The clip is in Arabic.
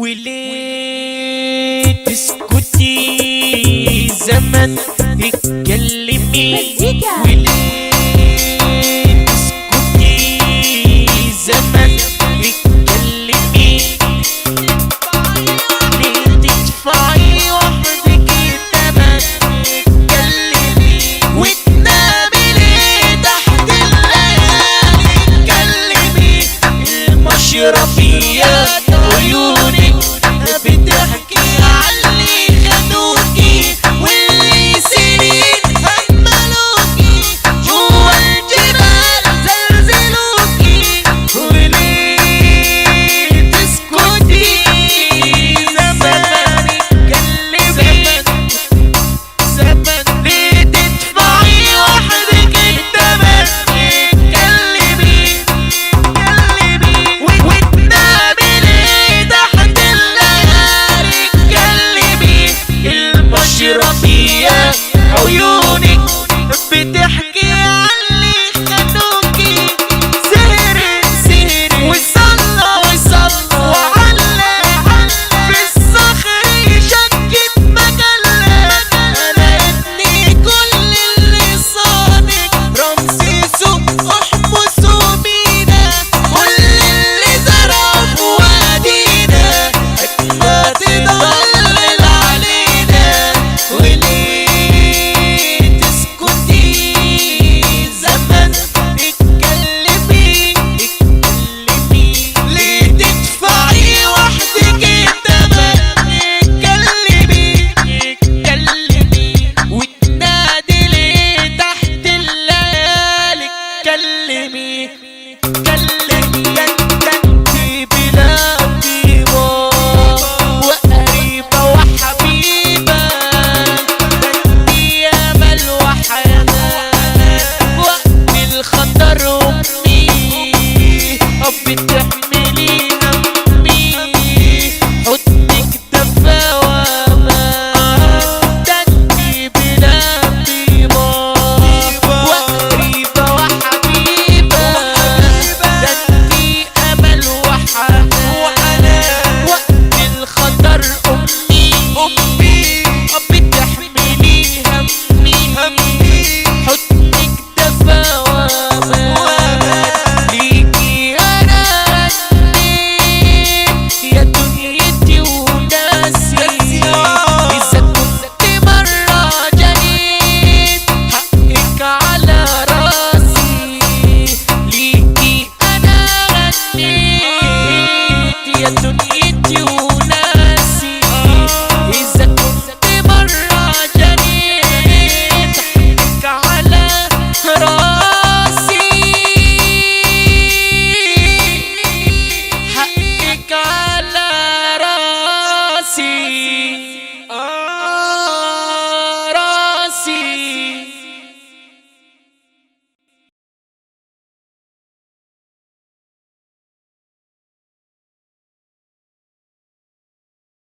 وليه تسكتي زمن اتكلمي؟ وليه تسكتي زمن اتكلمي؟ ليه تدفعي وحدك التمن اتكلمي؟ وتنامي ليه تحت الليالي اتكلمي؟ المشرفيات عيونك بتحكي عاللي خدوكي واللي سنين هملوكي جوا الجبال زلزلوكي. وليه تسكتي زمن اتكلمي؟ زمن ليه تدفعي وحدك التمن اتكلمي؟ وتنامي ليه تحت الليالي اتكلمي؟ المشرفيات عيونك بتحكي عاللي خدوكي سهري وصلى وعلى في الصخر شكت مجلة. انا ابني كل اللي صانك رمسيسه احمسه بينا كل اللي زرعه في وادينا ما تضلل علينا. وليه تسكتي زمن اتكلمي؟ ليه تدفعي وحدك التمن اتكلمي؟ وتنادي ليه تحت الليالي اتكلمي؟ انتي بلادي وقريبة وحبيبة، انتي امل وحنان وقت الخطر امي بتحملي همي حضنك دفا وامان. انتي بلادي وقريبة وحبيبة، انتي امل وحنان وقت الخطر امي بتحملي همي حضنك دفا وامان. ليكي انا غنيت يا دنيتي وناسي، اذا كنت مرة جنيت حقك على راسي. ليكي انا غنيت يا دنيتي